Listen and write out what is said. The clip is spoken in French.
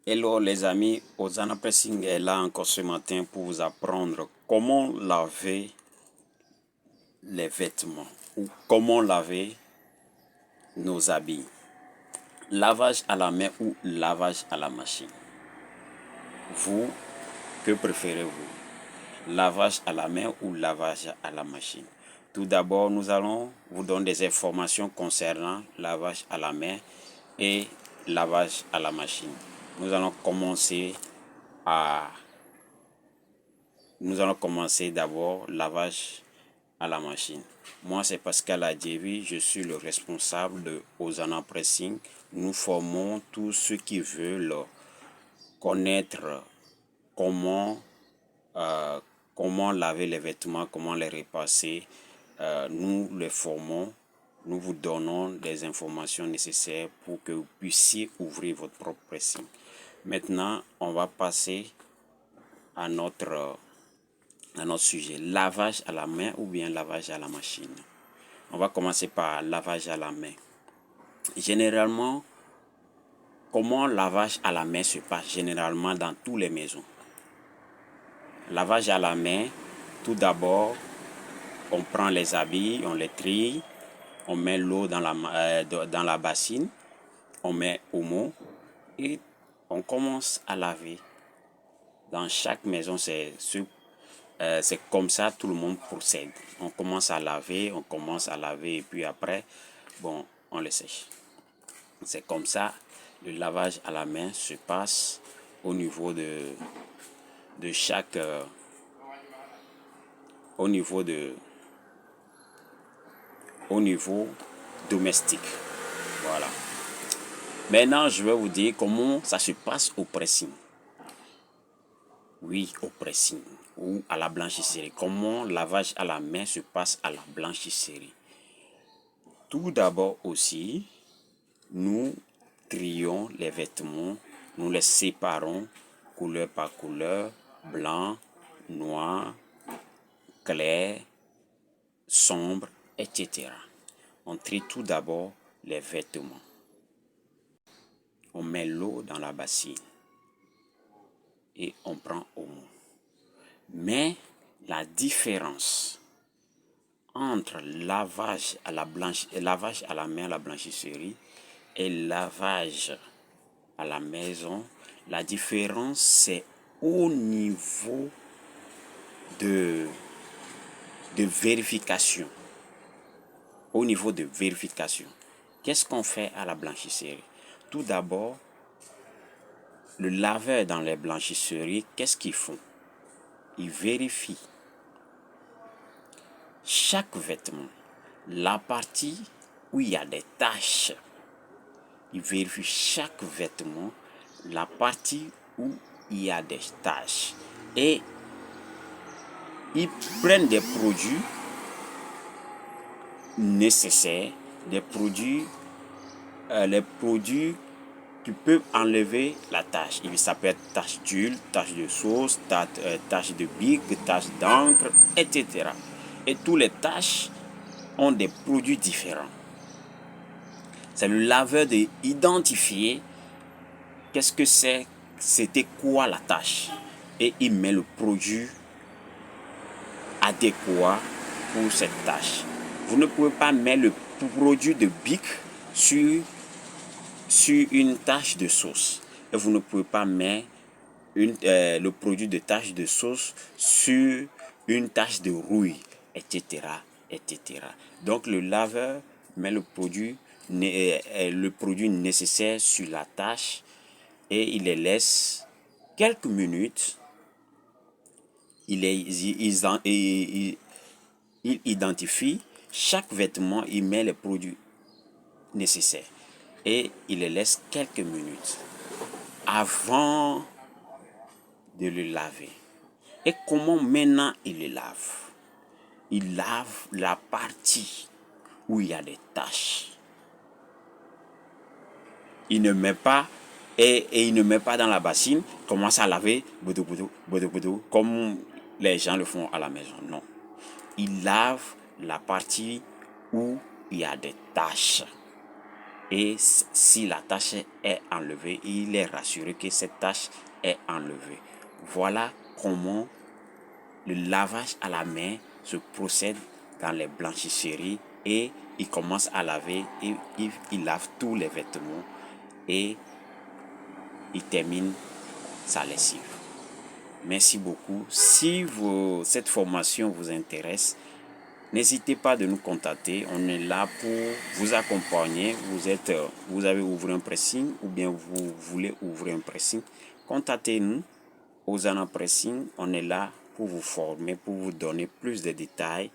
Hello les amis, Ozana Pressing est là encore ce matin pour vous apprendre comment laver les vêtements ou comment laver nos habits. Lavage à la main ou lavage à la machine. Vous, que préférez-vous? Lavage à la main ou lavage à la machine? Tout d'abord, nous allons vous donner des informations concernant lavage à la main et lavage à la machine. Nous allons commencer d'abord lavage à la machine. Moi, c'est Pascal Adjevi, je suis le responsable de Ozana Pressing. Nous formons tous ceux qui veulent connaître comment laver les vêtements, comment les repasser. Nous les formons, nous vous donnons des informations nécessaires pour que vous puissiez ouvrir votre propre pressing. Maintenant, on va passer à notre sujet, lavage à la main ou bien lavage à la machine. On va commencer par lavage à la main. Généralement, comment lavage à la main se passe généralement dans toutes les maisons? Lavage à la main, tout d'abord, on prend les habits, on les trie, on met l'eau dans la bassine, on met omo et on commence à laver. Dans chaque maison, c'est comme ça tout le monde procède. On commence à laver et puis après, bon, on le sèche. C'est comme ça, le lavage à la main se passe au niveau de chaque... au niveau domestique. Voilà. Maintenant, je vais vous dire comment ça se passe au pressing. Oui, au pressing ou à la blanchisserie. Comment lavage à la main se passe à la blanchisserie. Tout d'abord aussi, nous trions les vêtements, nous les séparons couleur par couleur, blanc, noir, clair, sombre, etc. On trie tout d'abord les vêtements. On met l'eau dans la bassine et on prend omo. Mais la différence entre lavage à la main à la blanchisserie et lavage à la maison, la différence c'est au niveau de vérification. Au niveau de vérification, qu'est-ce qu'on fait à la blanchisserie? Tout d'abord, le laveur dans les blanchisseries, qu'est-ce qu'ils font? Ils vérifient chaque vêtement, la partie où il y a des taches. Ils vérifient chaque vêtement, la partie où il y a des taches. Et ils prennent des produits nécessaires, les produits qui peuvent enlever la tache. Ça peut être tache d'huile, tache de sauce, tache de bic, tache d'encre, etc. Et toutes les taches ont des produits différents. C'est le laveur d'identifier qu'est-ce que c'était quoi la tache. Et il met le produit adéquat pour cette tache. Vous ne pouvez pas mettre le produit de bic sur une tache de sauce. Et vous ne pouvez pas mettre le produit de tache de sauce sur une tache de rouille, etc., etc. Donc le laveur met le produit nécessaire sur la tache et il les laisse quelques minutes. Il identifie chaque vêtement, il met les produits nécessaires et il les laisse quelques minutes avant de le laver. Et comment maintenant il le lave? Il lave la partie où il y a des taches. Il ne met pas il ne met pas dans la bassine, commence à laver comme les gens le font à la maison. Non. Il lave la partie où il y a des taches. et si la tâche est enlevée, il est rassuré que cette tâche est enlevée. Voilà comment le lavage à la main se procède dans les blanchisseries, et il commence à laver, et il lave tous les vêtements et il termine sa lessive. Merci beaucoup. Si cette formation vous intéresse, n'hésitez pas de nous contacter. On est là pour vous accompagner. Vous avez ouvert un pressing ou bien vous voulez ouvrir un pressing. Contactez-nous. Hosanna Pressing, on est là pour vous former, pour vous donner plus de détails